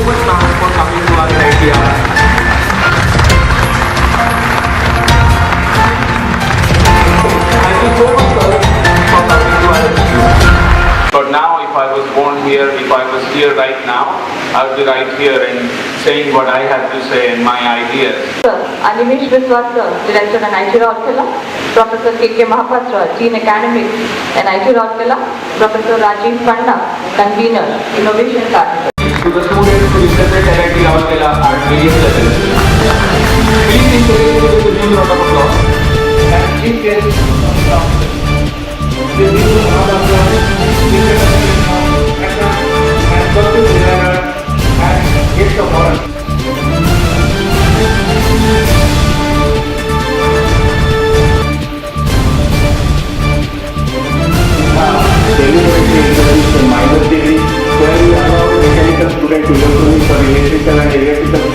much ma'am for coming to our idea. Thank you so much sir for coming to our institute. But now if I was born here, if I was here right now, I would be right here and saying what I have to say and my ideas. Sir, Animesh Viswas sir, Director and IT ROURKELA, Professor K.K. Mahapatra, Dean Academics and IT ROURKELA, Professor Rajiv Panda, Convener, Innovation Carnival. To the students who represent NIT ROURKELA at various levels. Please encourage them with a huge round of applause. And chief guest of the and circle designer and guest of honor. Deliberately introduced a minor degree where we allow mechanical student to electronics or electrical and electrical